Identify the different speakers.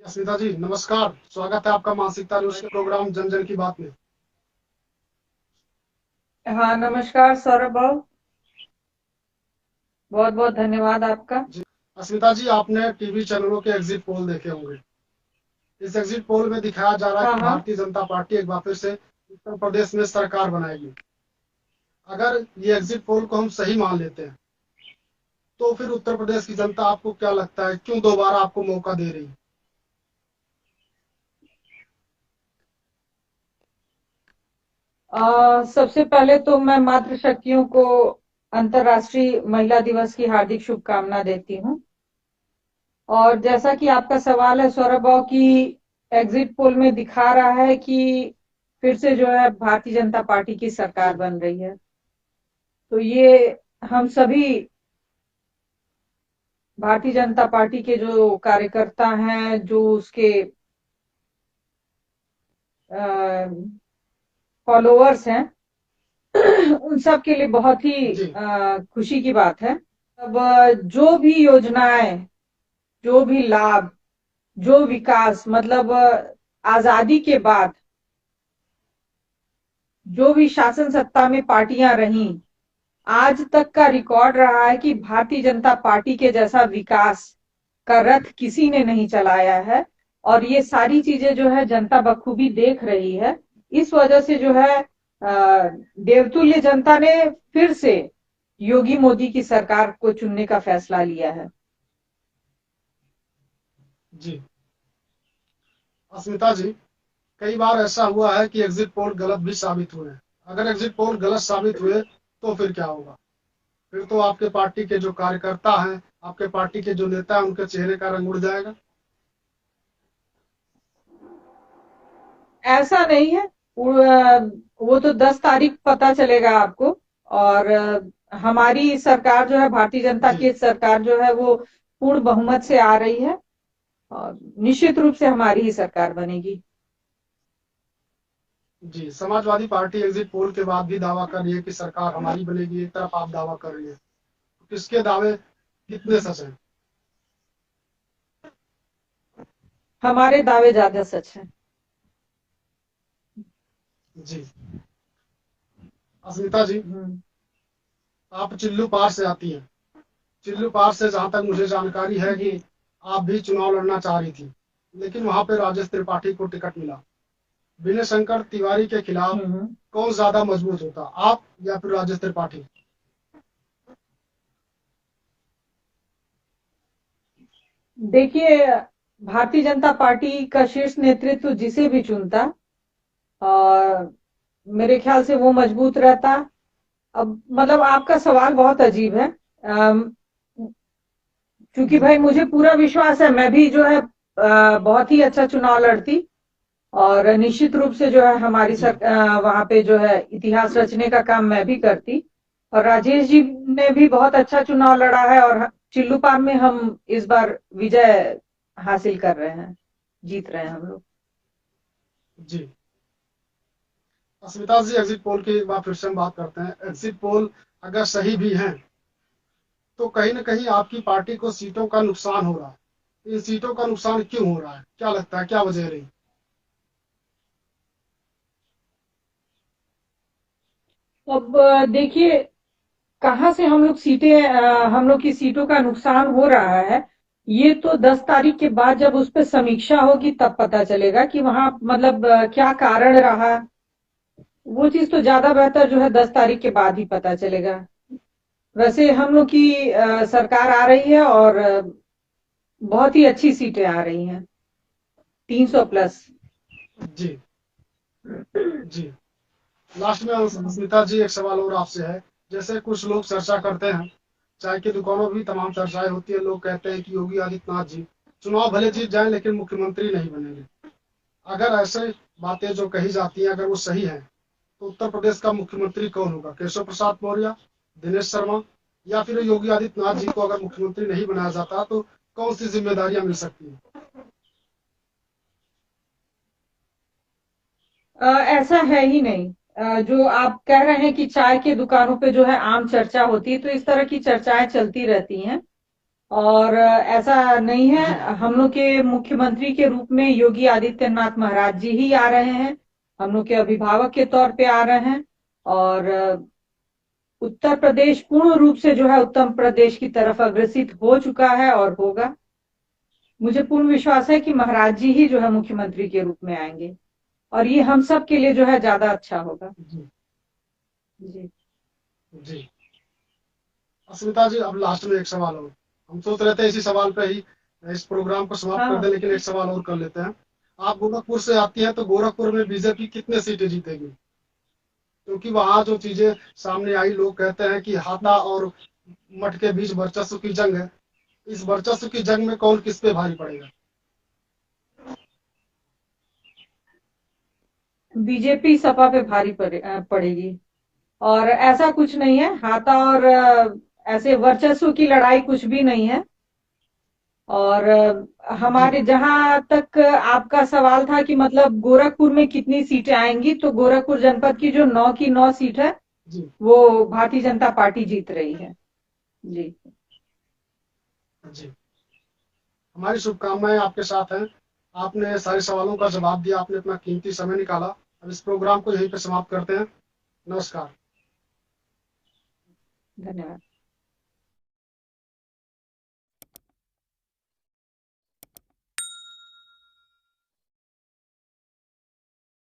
Speaker 1: अस्मिता जी नमस्कार। स्वागत है आपका मानसिकता न्यूज के प्रोग्राम जन जन की बात में।
Speaker 2: हाँ, नमस्कार सौरभ भाऊ। बहुत बहुत धन्यवाद आपका।
Speaker 1: जी, अस्मिता जी आपने टीवी चैनलों के एग्जिट पोल देखे होंगे। इस एग्जिट पोल में दिखाया जा रहा है
Speaker 2: हाँ
Speaker 1: कि
Speaker 2: हाँ।
Speaker 1: भारतीय जनता पार्टी एक बार फिर से उत्तर प्रदेश में सरकार बनाएगी। अगर ये एग्जिट पोल को हम सही मान लेते हैं तो फिर उत्तर प्रदेश की जनता आपको क्या लगता है क्यों दोबारा आपको मौका दे रही है?
Speaker 2: सबसे पहले तो मैं मातृशक्तियों को अंतर्राष्ट्रीय महिला दिवस की हार्दिक शुभकामना देती हूँ। और जैसा कि आपका सवाल है सौरभ भाऊ की एग्जिट पोल में दिखा रहा है कि फिर से जो है भारतीय जनता पार्टी की सरकार
Speaker 1: जी
Speaker 2: बन रही है। तो ये हम सभी भारतीय जनता पार्टी के जो कार्यकर्ता हैं, जो उसके फॉलोअर्स हैं, उन सब के लिए बहुत ही
Speaker 1: जी
Speaker 2: खुशी की बात है। अब जो भी योजनाएं, जो भी लाभ, जो विकास मतलब आजादी के बाद जो भी शासन सत्ता में पार्टियां रहीं, आज तक का रिकॉर्ड रहा है कि भारतीय जनता पार्टी के जैसा विकास का रथ किसी ने नहीं चलाया है। और ये सारी चीजें जो है जनता बखूबी देख रही है। इस वजह से जो है देवतुल्य जनता ने फिर से योगी मोदी की सरकार को चुनने का फैसला लिया है।
Speaker 1: जी अस्मिता जी, कई बार ऐसा हुआ है कि एग्जिट पोल गलत भी साबित हुए हैं। अगर एग्जिट पोल गलत साबित हुए तो फिर क्या होगा? फिर तो आपके पार्टी के जो कार्यकर्ता हैं, आपके पार्टी के जो नेता हैं, उनके चेहरे का रंग उड़ जाएगा।
Speaker 2: ऐसा नहीं है। वो तो 10 तारीख पता चलेगा आपको। और हमारी सरकार जो है, भारतीय जनता
Speaker 1: जी
Speaker 2: की सरकार जो है, वो पूर्ण बहुमत से आ रही है। और निश्चित रूप से हमारी ही सरकार बनेगी।
Speaker 1: जी, समाजवादी पार्टी एग्जिट पोल के बाद भी दावा कर रही है कि सरकार हमारी बनेगी। एक तरफ आप दावा कर रही है, तो किसके दावे कितने सच हैं?
Speaker 2: हमारे दावे ज्यादा सच हैं।
Speaker 1: जी अस्मिता जी,
Speaker 2: हम्म।
Speaker 1: आप चिल्लू पार से आती हैं। चिल्लू पार से जहां तक मुझे जानकारी है
Speaker 2: जी।
Speaker 1: कि आप भी चुनाव लड़ना चाह रही थी, लेकिन वहां पे राजेश त्रिपाठी को टिकट मिला। विनय शंकर तिवारी के खिलाफ
Speaker 2: हम्म।
Speaker 1: कौन ज्यादा मजबूत होता, आप या फिर राजेश त्रिपाठी?
Speaker 2: देखिए, भारतीय जनता पार्टी का शीर्ष नेतृत्व जिसे भी चुनता, और मेरे ख्याल से वो मजबूत रहता। अब मतलब आपका सवाल बहुत अजीब है। अम, क्योंकि
Speaker 1: जी
Speaker 2: भाई मुझे पूरा विश्वास है, मैं भी जो है बहुत ही अच्छा चुनाव लड़ती। और निश्चित रूप से जो है हमारी
Speaker 1: जी
Speaker 2: वहां पे जो है इतिहास रचने का काम मैं भी करती। और राजेश जी ने भी बहुत अच्छा चुनाव लड़ा है। और चिल्लू पार में हम इस बार विजय हासिल कर रहे हैं, जीत रहे हैं हम लोग।
Speaker 1: जी अस्मिता जी, एग्जिट पोल की एक बार फिर से हम बात करते हैं। एग्जिट पोल अगर सही भी हैं तो कहीं ना कहीं आपकी पार्टी को सीटों का नुकसान हो रहा है। इन सीटों का नुकसान क्यों हो रहा है, क्या लगता है, क्या वजह रही?
Speaker 2: अब देखिए, कहाँ से हम लोग हम लोग की सीटों का नुकसान हो रहा है। ये तो 10 तारीख के बाद जब उस पर समीक्षा होगी तब पता चलेगा कि वहां मतलब क्या कारण रहा। वो चीज तो ज्यादा बेहतर जो है 10 तारीख के बाद ही पता चलेगा। वैसे हम लोग की सरकार आ रही है। और बहुत ही अच्छी सीटें आ रही हैं, 300 प्लस।
Speaker 1: जी जी लास्ट में अस्मिता जी एक सवाल और आपसे है। जैसे कुछ लोग चर्चा करते हैं, चाय की दुकानों में भी तमाम चर्चाएं होती है, लोग कहते हैं कि योगी आदित्यनाथ जी चुनाव भले जीत जाए लेकिन मुख्यमंत्री नहीं बनेंगे। अगर ऐसे बातें जो कही जाती हैं अगर वो सही है तो उत्तर प्रदेश का मुख्यमंत्री कौन होगा? केशव प्रसाद मौर्य, दिनेश शर्मा, या फिर योगी आदित्यनाथ जी को अगर मुख्यमंत्री नहीं बनाया जाता तो कौन सी जिम्मेदारियां मिल सकती हैं?
Speaker 2: ऐसा है ही नहीं। जो आप कह रहे हैं कि चाय की दुकानों पे जो है आम चर्चा होती है, तो इस तरह की चर्चाएं चलती रहती हैं। और ऐसा नहीं है,
Speaker 1: जी
Speaker 2: हम लोग के मुख्यमंत्री के रूप में योगी आदित्यनाथ महाराज जी ही आ रहे हैं, हम लोग के अभिभावक के तौर पे आ रहे हैं। और उत्तर प्रदेश पूर्ण रूप से जो है उत्तम प्रदेश की तरफ अग्रसित हो चुका है और होगा। मुझे पूर्ण विश्वास है कि महाराज जी ही जो है मुख्यमंत्री के रूप में आएंगे, और ये हम सब के लिए जो है ज्यादा अच्छा होगा।
Speaker 1: जी
Speaker 2: जी।
Speaker 1: जी। अस्मिता जी, अब लास्ट में एक सवाल और, हम सोच रहे थे इसी सवाल पे ही इस प्रोग्राम को समाप्त कर दें,
Speaker 2: हाँ,
Speaker 1: लेकिन एक सवाल और कर लेते हैं। आप गोरखपुर से आती हैं, तो गोरखपुर में बीजेपी कितने सीटें जीतेगी? क्योंकि वहां जो चीजें सामने आई, लोग कहते हैं कि हाथा और मठ के बीच वर्चस्व की जंग है। इस वर्चस्व की जंग में कौन किस पे भारी पड़ेगा?
Speaker 2: बीजेपी सपा पे भारी पड़ेगी। और ऐसा कुछ नहीं है, हाथा और ऐसे वर्चस्व की लड़ाई कुछ भी नहीं है। और
Speaker 1: जी
Speaker 2: हमारे जहां तक आपका सवाल था कि मतलब गोरखपुर में कितनी सीटें आएंगी, तो गोरखपुर जनपद की जो 9 की 9 सीट है
Speaker 1: जी
Speaker 2: वो भारतीय जनता पार्टी जीत रही है। जी।
Speaker 1: जी। हमारी शुभकामनाएं आपके साथ हैं। आपने सारे सवालों का जवाब दिया, आपने अपना कीमती समय निकाला। अब इस प्रोग्राम को यहीं पे समाप्त करते हैं। नमस्कार।
Speaker 2: धन्यवाद।